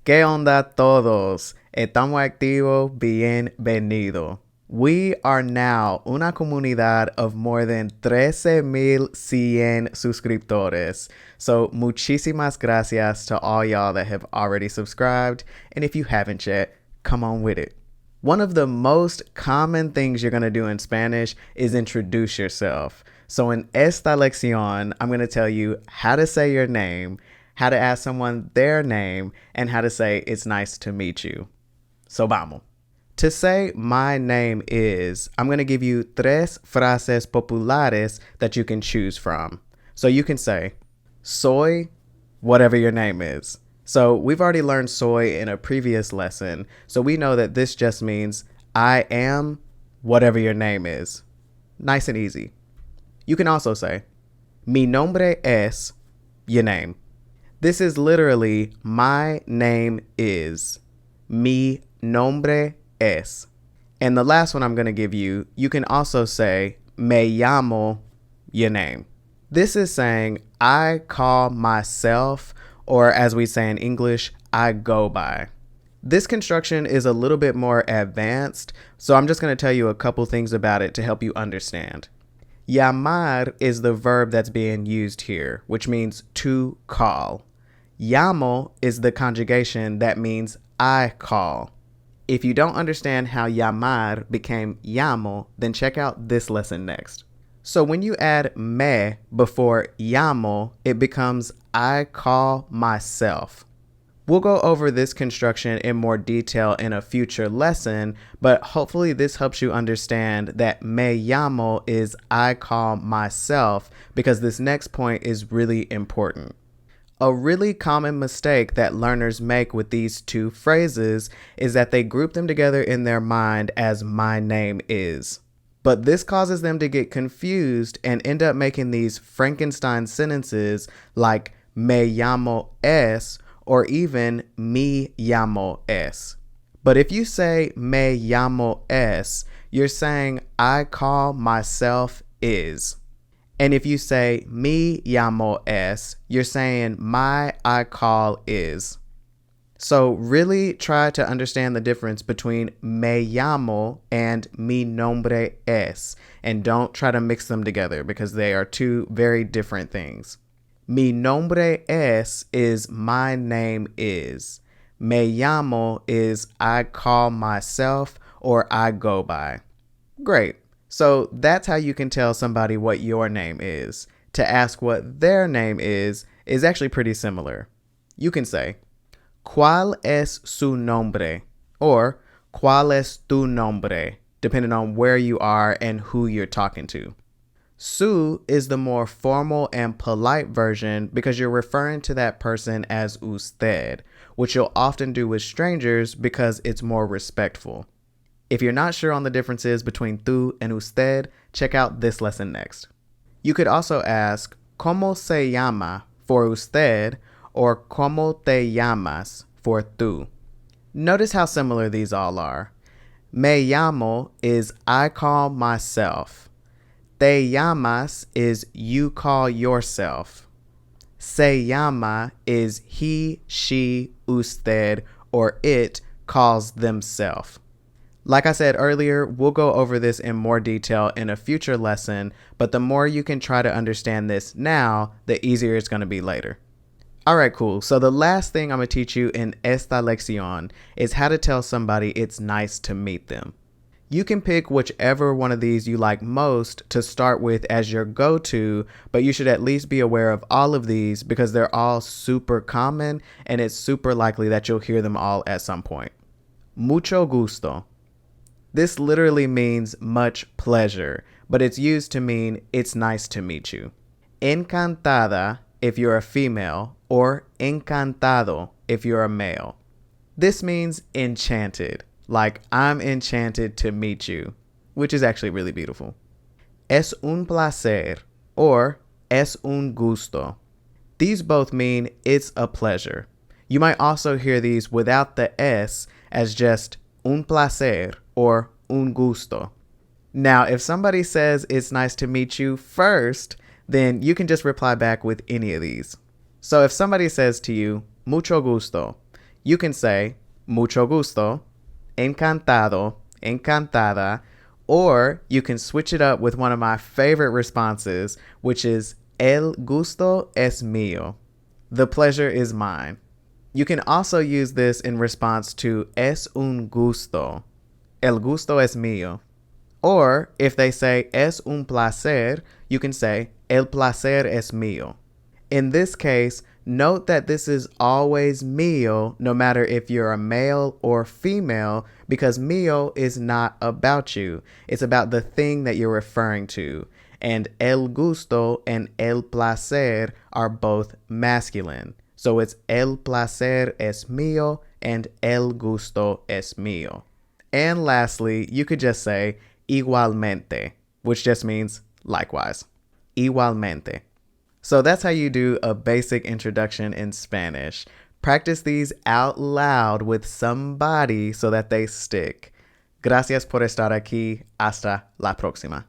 ¿Qué onda todos? Estamos activos, bienvenido. We are now una comunidad of more than 13,100 suscriptores. So muchísimas gracias to all y'all that have already subscribed. And if you haven't yet, come on with it. One of the most common things you're going to do in Spanish is introduce yourself. So in esta lección, I'm going to tell you how to say your name, how to ask someone their name, and how to say it's nice to meet you. So vamos. To say my name is, I'm going to give you tres frases populares that you can choose from. So you can say, soy whatever your name is. So we've already learned soy in a previous lesson, so we know that this just means I am whatever your name is. Nice and easy. You can also say, mi nombre es your name. This is literally my name is. Mi nombre es. And the last one I'm going to give you, you can also say, me llamo your name. This is saying I call myself, or as we say in English, I go by. This construction is a little bit more advanced, so I'm just going to tell you a couple things about it to help you understand. Llamar is the verb that's being used here, which means to call. Llamo is the conjugation that means I call. If you don't understand how llamar became llamo, then check out this lesson next. So when you add me before llamo, it becomes I call myself. We'll go over this construction in more detail in a future lesson, but hopefully this helps you understand that me llamo is I call myself, because this next point is really important. A really common mistake that learners make with these two phrases is that they group them together in their mind as my name is. But this causes them to get confused and end up making these Frankenstein sentences like me llamo es or even mi llamo es. But if you say me llamo es, you're saying I call myself is. And if you say mi llamo es, you're saying my I call is. So really try to understand the difference between me llamo and mi nombre es, and don't try to mix them together because they are two very different things. Mi nombre es is my name is. Me llamo is I call myself or I go by. Great. So that's how you can tell somebody what your name is. To ask what their name is actually pretty similar. You can say, ¿Cuál es su nombre? Or, ¿Cuál es tu nombre? Depending on where you are and who you're talking to. Su is the more formal and polite version because you're referring to that person as usted, which you'll often do with strangers because it's more respectful. If you're not sure on the differences between tú and usted, check out this lesson next. You could also ask, ¿Cómo se llama? For usted, or ¿Cómo te llamas? For tú. Notice how similar these all are. Me llamo is I call myself. Te llamas is you call yourself. Se llama is he, she, usted, or it calls themselves. Like I said earlier, we'll go over this in more detail in a future lesson, but the more you can try to understand this now, the easier it's going to be later. All right, cool. So the last thing I'm going to teach you in esta lección is how to tell somebody it's nice to meet them. You can pick whichever one of these you like most to start with as your go-to, but you should at least be aware of all of these because they're all super common and it's super likely that you'll hear them all at some point. Mucho gusto. This literally means much pleasure, but it's used to mean it's nice to meet you. Encantada if you're a female, or encantado if you're a male. This means enchanted, like I'm enchanted to meet you, which is actually really beautiful. Es un placer, or es un gusto. These both mean it's a pleasure. You might also hear these without the S as just un placer or un gusto. Now, if somebody says it's nice to meet you first, then you can just reply back with any of these. So if somebody says to you, mucho gusto, You can say mucho gusto, encantado, encantada, or you can switch it up with one of my favorite responses, which is el gusto es mío. The pleasure is mine. You can also use this in response to es un gusto. El gusto es mío. Or if they say es un placer, you can say el placer es mío. In this case, note that this is always mío, no matter if you're a male or female, because mío is not about you. It's about the thing that you're referring to. And el gusto and el placer are both masculine. So it's el placer es mío and el gusto es mío. And lastly, you could just say igualmente, which just means likewise. Igualmente. So that's how you do a basic introduction in Spanish. Practice these out loud with somebody so that they stick. Gracias por estar aquí. Hasta la próxima.